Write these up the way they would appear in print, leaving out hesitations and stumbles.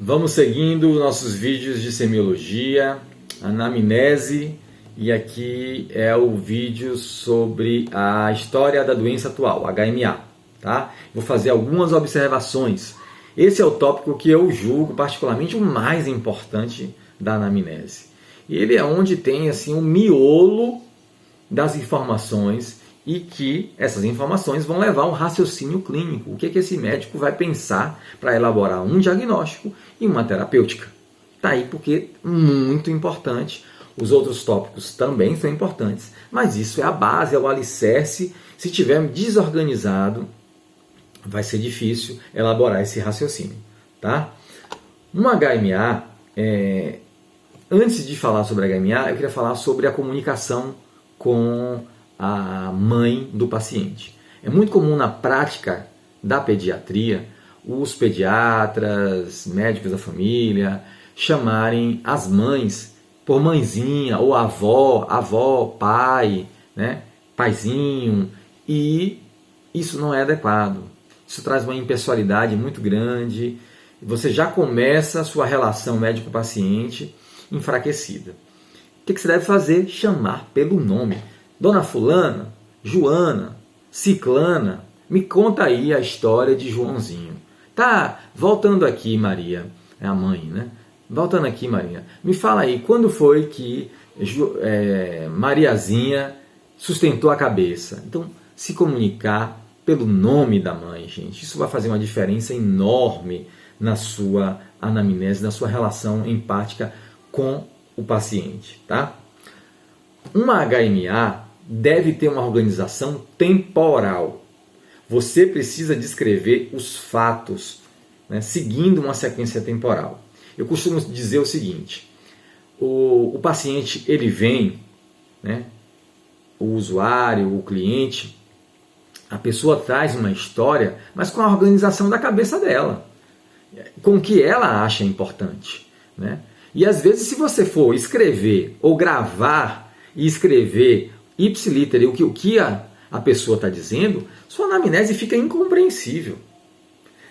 Vamos seguindo nossos vídeos de semiologia, anamnese, e aqui é o vídeo sobre a história da doença atual, HMA. Tá? Vou fazer algumas observações. Esse é o tópico que eu julgo particularmente o mais importante da anamnese. E ele é onde tem assim, o miolo das informações e que essas informações vão levar a um raciocínio clínico. O que esse médico vai pensar para elaborar um diagnóstico e uma terapêutica. Está aí porque é muito importante. Os outros tópicos também são importantes, mas isso é a base, é o alicerce. Se estiver desorganizado, vai ser difícil elaborar esse raciocínio. Tá? Um HMA, antes de falar sobre HMA, eu queria falar sobre a comunicação com a mãe do paciente. É muito comum na prática da pediatria os pediatras, médicos da família, chamarem as mães por mãezinha ou avó, pai, né? Paizinho, e isso não é adequado. Isso traz uma impessoalidade muito grande. Você já começa a sua relação médico-paciente enfraquecida. O que você deve fazer? Chamar pelo nome. Dona Fulana, Joana, Ciclana, me conta aí a história de Joãozinho. Tá, voltando aqui, Maria, é a mãe, né? Voltando aqui, Maria, me fala aí, quando foi que Mariazinha sustentou a cabeça? Então, se comunicar pelo nome da mãe, gente, isso vai fazer uma diferença enorme na sua anamnese, na sua relação empática com o paciente, tá? Uma HMA deve ter uma organização temporal. Você precisa descrever os fatos, né, seguindo uma sequência temporal. Eu costumo dizer o seguinte: o paciente ele vem, né, o usuário, o cliente, a pessoa traz uma história, mas com a organização da cabeça dela, com o que ela acha importante, né? E às vezes, se você for escrever ou gravar e escrever ipsiliter, o que a pessoa está dizendo, sua anamnese fica incompreensível.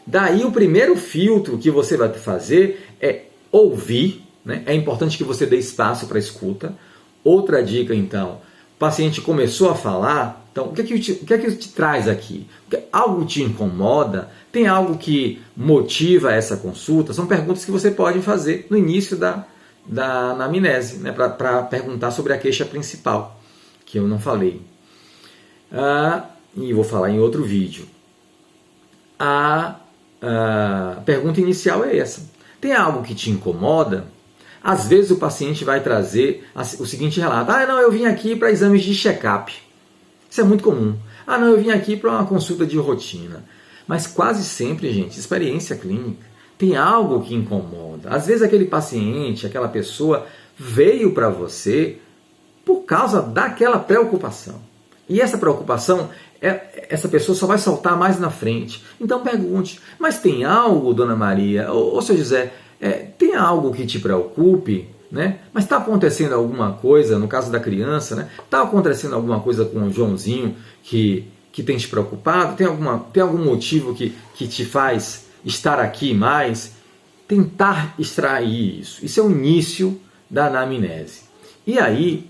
Daí o primeiro filtro que você vai fazer é ouvir, né? É importante que você dê espaço para a escuta. Outra dica, então, o paciente começou a falar, então o que te traz aqui? Algo te incomoda? Tem algo que motiva essa consulta? São perguntas que você pode fazer no início da anamnese, né? Para perguntar sobre a queixa principal, que eu não falei. E vou falar em outro vídeo. A pergunta inicial é essa. Tem algo que te incomoda? Às vezes o paciente vai trazer o seguinte relato: não, eu vim aqui para exames de check-up. Isso é muito comum. Não, eu vim aqui para uma consulta de rotina. Mas quase sempre, gente, experiência clínica, tem algo que incomoda. Às vezes aquele paciente, aquela pessoa veio para você por causa daquela preocupação. E essa preocupação, essa pessoa só vai soltar mais na frente. Então pergunte: mas tem algo, Dona Maria, ou seu José, tem algo que te preocupe? Né? Mas está acontecendo alguma coisa, no caso da criança, né? Está acontecendo alguma coisa com o Joãozinho que tem te preocupado? Tem algum motivo que te faz estar aqui mais? Tentar extrair isso. Isso é o início da anamnese. E aí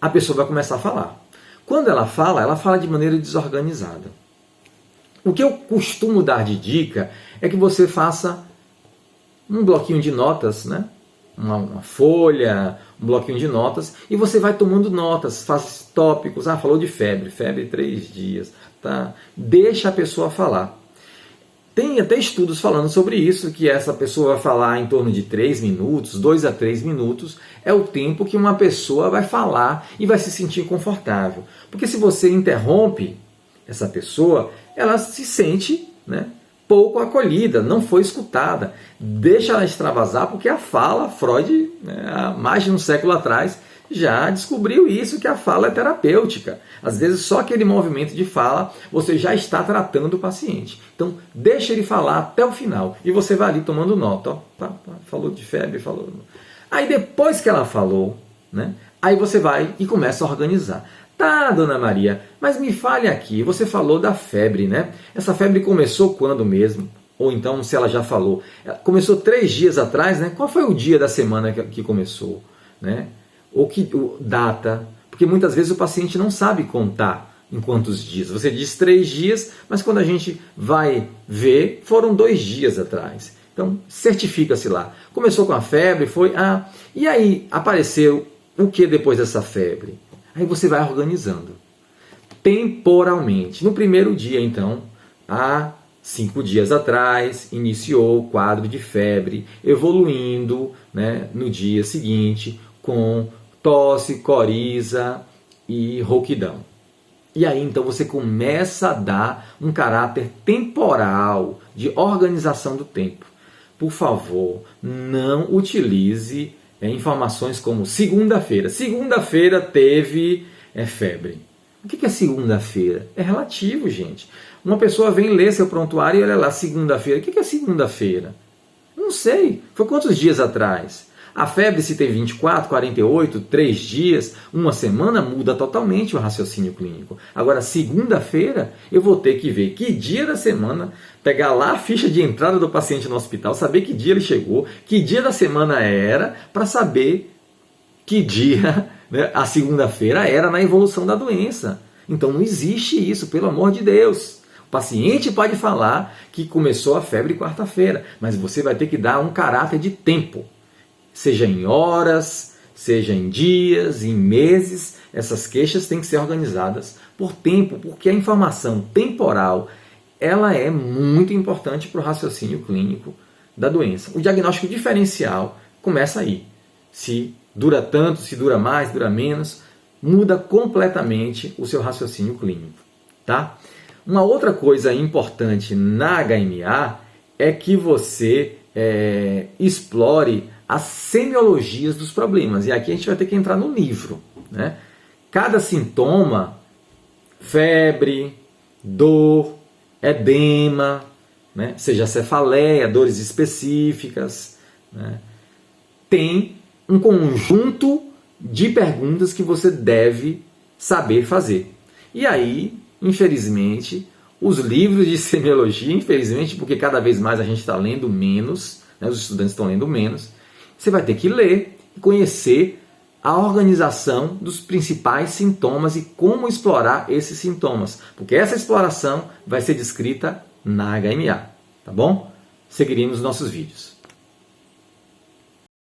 a pessoa vai começar a falar. Quando ela fala de maneira desorganizada. O que eu costumo dar de dica é que você faça um bloquinho de notas, né? Uma folha, um bloquinho de notas, e você vai tomando notas, faz tópicos. Falou de febre 3 dias. Tá? Deixa a pessoa falar. Tem até estudos falando sobre isso, que essa pessoa vai falar em torno de 3 minutos, 2 a 3 minutos, é o tempo que uma pessoa vai falar e vai se sentir confortável. Porque se você interrompe essa pessoa, ela se sente, né, pouco acolhida, não foi escutada. Deixa ela extravasar, porque a fala, Freud, né, há mais de um século atrás, já descobriu isso, que a fala é terapêutica. Às vezes só aquele movimento de fala você já está tratando o paciente. Então deixa ele falar até o final e você vai ali tomando nota. Falou de febre, falou. Aí depois que ela falou, né, aí você vai e começa a organizar. Tá, Dona Maria, mas me fale aqui, você falou da febre, né? Essa febre começou quando mesmo? ou então se ela já falou. Começou 3 dias atrás, né? Qual foi o dia da semana que começou? Né? Data, porque muitas vezes o paciente não sabe contar em quantos dias. Você diz 3 dias, mas quando a gente vai ver, foram 2 dias atrás. Então, certifica-se lá. Começou com a febre, e aí apareceu o que depois dessa febre? Aí você vai organizando. Temporalmente. No primeiro dia, então, há 5 dias atrás, iniciou o quadro de febre, evoluindo, né, no dia seguinte com tosse, coriza e rouquidão. E aí então você começa a dar um caráter temporal de organização do tempo. Por favor, não utilize informações como segunda-feira. Segunda-feira teve febre. O que é segunda-feira? É relativo, gente. Uma pessoa vem ler seu prontuário e olha lá, segunda-feira. O que é segunda-feira? Não sei. Foi quantos dias atrás? A febre, se tem 24, 48, 3 dias, uma semana, muda totalmente o raciocínio clínico. Agora, segunda-feira, eu vou ter que ver que dia da semana, pegar lá a ficha de entrada do paciente no hospital, saber que dia ele chegou, que dia da semana era, para saber que dia, né, a segunda-feira era na evolução da doença. Então, não existe isso, pelo amor de Deus. O paciente pode falar que começou a febre quarta-feira, mas você vai ter que dar um caráter de tempo. Seja em horas, seja em dias, em meses, essas queixas têm que ser organizadas por tempo, porque a informação temporal ela é muito importante para o raciocínio clínico da doença. O diagnóstico diferencial começa aí. Se dura tanto, se dura mais, dura menos, muda completamente o seu raciocínio clínico. Tá? Uma outra coisa importante na HMA é que você explore as semiologias dos problemas. E aqui a gente vai ter que entrar no livro. Né? Cada sintoma, febre, dor, edema, né? Seja cefaleia, dores específicas, né? Tem um conjunto de perguntas que você deve saber fazer. E aí, infelizmente, os livros de semiologia, infelizmente, porque cada vez mais a gente está lendo menos, né? Os estudantes estão lendo menos, você vai ter que ler e conhecer a organização dos principais sintomas e como explorar esses sintomas. Porque essa exploração vai ser descrita na HMA. Tá bom? Seguiremos nossos vídeos.